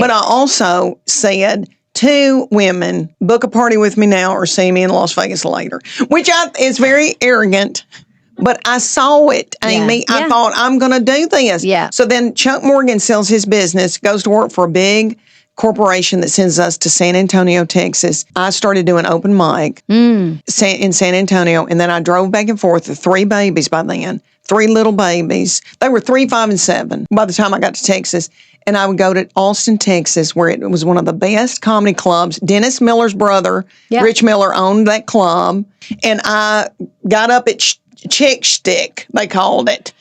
But I also said, 2 women, book a party with me now or see me in Las Vegas later, which is very arrogant. But I saw it, Amy. I thought, I'm going to do this. Yeah. So then Chuck Morgan sells his business, goes to work for a big corporation that sends us to San Antonio, Texas. I started doing open mic in San Antonio, and then I drove back and forth with 3 babies by then, 3 little babies. They were 3, 5, and 7 by the time I got to Texas. And I would go to Austin, Texas, where it was one of the best comedy clubs. Dennis Miller's brother, Rich Miller, owned that club. And I got up at Chick Stick, they called it.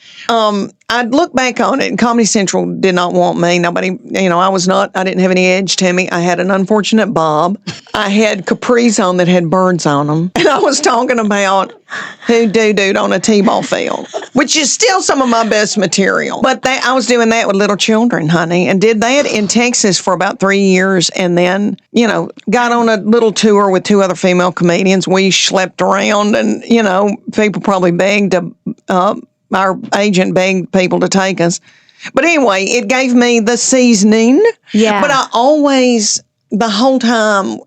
I'd look back on it, and Comedy Central did not want me. Nobody, I didn't have any edge to me. I had an unfortunate bob. I had capris on that had birds on them. And I was talking about who doo-dooed on a T-ball field, which is still some of my best material. But I was doing that with little children, honey, and did that in Texas for about 3 years. And then, got on a little tour with 2 other female comedians. We schlepped around, and, people probably begged to, our agent begged people to take us. But anyway, it gave me the seasoning. Yeah. But I always, the whole time,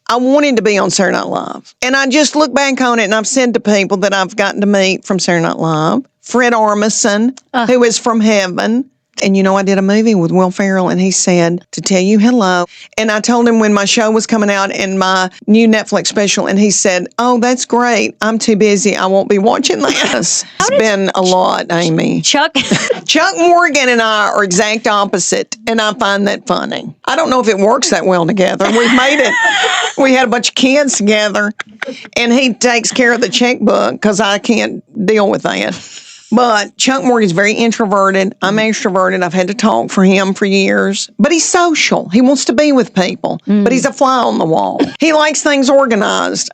I wanted to be on Saturday Night Live. And I just look back on it, and I've said to people that I've gotten to meet from Saturday Night Live, Fred Armisen, who is from heaven. And I did a movie with Will Ferrell, and he said to tell you hello. And I told him when my show was coming out and my new Netflix special, and he said, "Oh, that's great. I'm too busy. I won't be watching this." It's been a lot, Amy. Chuck Morgan and I are exact opposite, and I find that funny. I don't know if it works that well together. We've made it. We had a bunch of kids together, and he takes care of the checkbook because I can't deal with that. But Chuck Morgan's very introverted. I'm extroverted. I've had to talk for him for years. But he's social. He wants to be with people. But he's a fly on the wall. He likes things organized.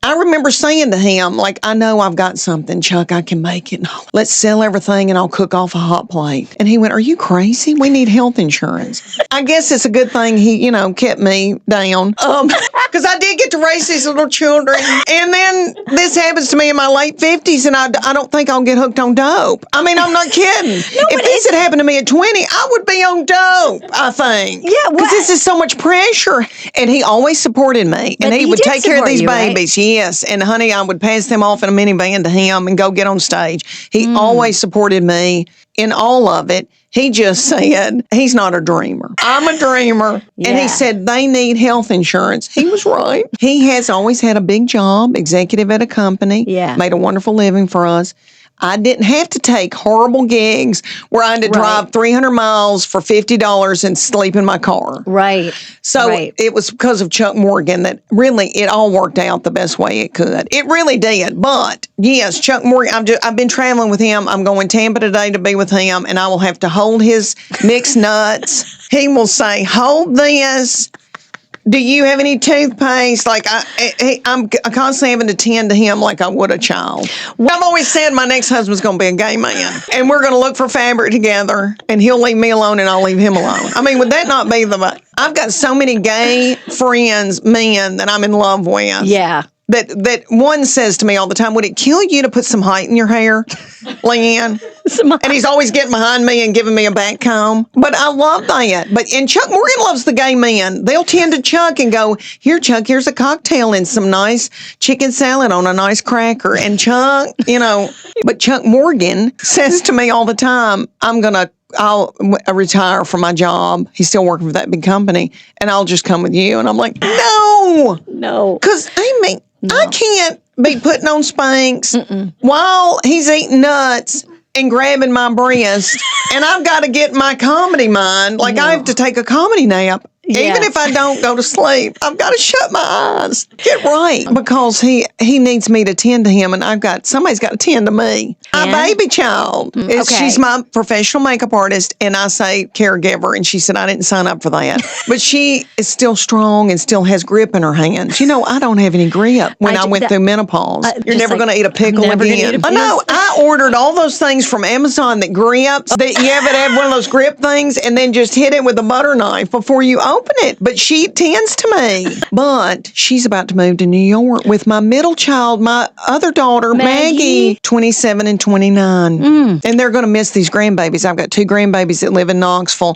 I remember saying to him, I know I've got something, Chuck, I can make it. Let's sell everything and I'll cook off a hot plate. And he went, "Are you crazy? We need health insurance." I guess it's a good thing he, kept me down. Because I did get to raise these little children. And then this happens to me in my late 50s, and I don't think I'll get hooked on dope. I mean, I'm not kidding. If this had happened to me at 20, I would be on dope, I think. Yeah, because this is so much pressure. And he always supported me. And he would take care of these babies. Right? Yes, and honey, I would pass them off in a minivan to him and go get on stage. He always supported me in all of it. He just said, he's not a dreamer. I'm a dreamer. Yeah. And he said, they need health insurance. He was right. He has always had a big job, executive at a company. Yeah. Made a wonderful living for us. I didn't have to take horrible gigs where I had to drive 300 miles for $50 and sleep in my car. Right. So it was because of Chuck Morgan that really it all worked out the best way it could. It really did. But yes, Chuck Morgan, I've been traveling with him. I'm going Tampa today to be with him, and I will have to hold his mixed nuts. He will say, "Hold this. Do you have any toothpaste?" I'm constantly having to tend to him like I would a child. I've always said my next husband's going to be a gay man, and we're going to look for fabric together, and he'll leave me alone, and I'll leave him alone. I mean, would that not be I've got so many gay friends, men, that I'm in love with. Yeah. That one says to me all the time, "Would it kill you to put some height in your hair, Leanne?" And he's always getting behind me and giving me a back comb. But I love that. And Chuck Morgan loves the gay men. They'll tend to Chuck and go, "Here, Chuck, here's a cocktail and some nice chicken salad on a nice cracker." And Chuck, but Chuck Morgan says to me all the time, I'll retire from my job. He's still working for that big company, and I'll just come with you. And I'm like, no. Because, I can't be putting on Spanx while he's eating nuts and grabbing my breast, and I've got to get my comedy mind. I have to take a comedy nap. Yes. Even if I don't go to sleep, I've got to shut my eyes. Get right. Because he needs me to tend to him, and somebody's got to tend to me. A baby child. Okay. She's my professional makeup artist, and I say caregiver, and she said, "I didn't sign up for that." But she is still strong and still has grip in her hands. I don't have any grip when I went through menopause. You're never going to eat a pickle again. I know. I ordered all those things from Amazon that grips, that you ever have one of those grip things, and then just hit it with a butter knife before you open open it, but she tends to me. But she's about to move to New York with my middle child, my other daughter, Maggie 27 and 29. And they're going to miss these grandbabies. I've got 2 grandbabies that live in Knoxville.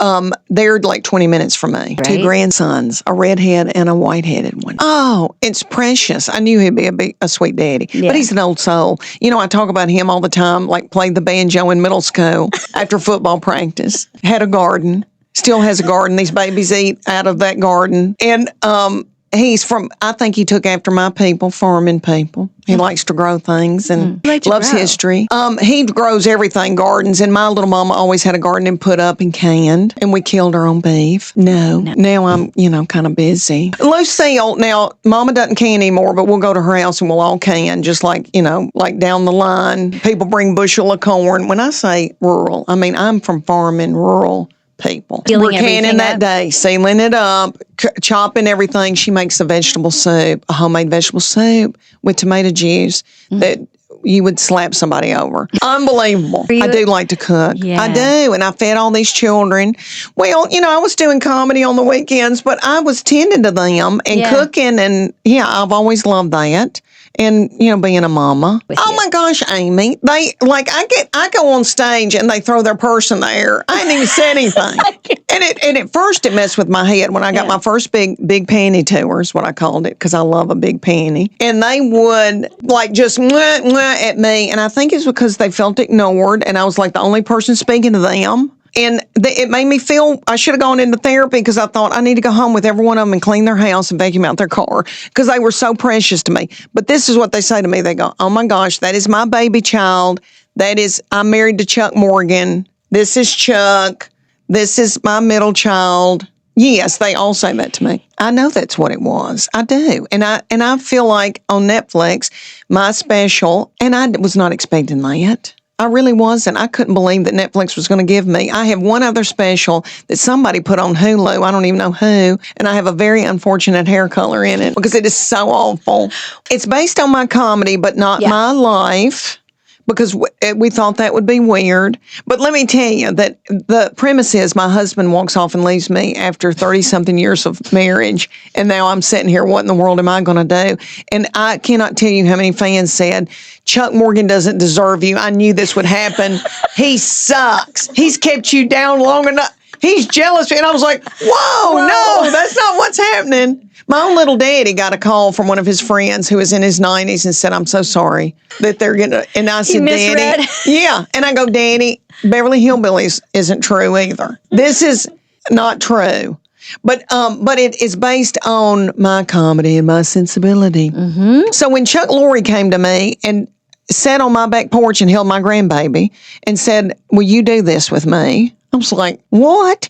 They're like 20 minutes from me. Right. 2 grandsons, a redhead and a white-headed one. Oh, it's precious. I knew he'd be a sweet daddy, but he's an old soul. You know, I talk about him all the time, like played the banjo in middle school after football practice, had a garden, still has a garden. These babies eat out of that garden. And I think he took after my people, farming people. He likes to grow things and loves history. He grows everything, gardens, and my little mama always had a garden and put up and canned, and we killed our own beef. No. Now I'm, kind of busy. Lucille, now, Mama doesn't can anymore, but we'll go to her house and we'll all can, just like, like down the line. People bring bushel of corn. When I say rural, I mean, I'm from farming, rural people. We're canning that day, sealing it up, chopping everything. She makes a vegetable soup, a homemade vegetable soup with tomato juice that you would slap somebody over. Unbelievable. I do like to cook. Yeah. I do. And I fed all these children. Well, I was doing comedy on the weekends, but I was tending to them and cooking. And I've always loved that. And, being a mama. My gosh, Amy. I go on stage and they throw their purse in the air. I didn't even say anything. And at first it messed with my head when I got my first big panty tour is what I called it, because I love a big panty. And they would just mwah, mwah at me. And I think it's because they felt ignored and I was like the only person speaking to them. And it made me feel I should have gone into therapy because I thought I need to go home with every one of them and clean their house and vacuum out their car because they were so precious to me. But this is what they say to me. They go, oh, my gosh, that is my baby child. I'm married to Chuck Morgan. This is Chuck. This is my middle child. Yes, they all say that to me. I know that's what it was. I do. And I feel like on Netflix, my special, and I was not expecting that. I really wasn't. I couldn't believe that Netflix was going to give me. I have one other special that somebody put on Hulu. I don't even know who. And I have a very unfortunate hair color in it because it is so awful. It's based on my comedy, but not my life, because we thought that would be weird. But let me tell you that the premise is my husband walks off and leaves me after 30-something years of marriage. And now I'm sitting here, what in the world am I going to do? And I cannot tell you how many fans said, Chuck Morgan doesn't deserve you. I knew this would happen. He sucks. He's kept you down long enough. He's jealous. And I was like, whoa, no, that's not what's happening. My own little daddy got a call from one of his friends who was in his 90s and said, I'm so sorry that they're going to, and I said, Daddy. Yeah. And I go, Daddy, Beverly Hillbillies isn't true either. This is not true. But it is based on my comedy and my sensibility. Mm-hmm. So when Chuck Lorre came to me and sat on my back porch and held my grandbaby and said, will you do this with me? I was like, what?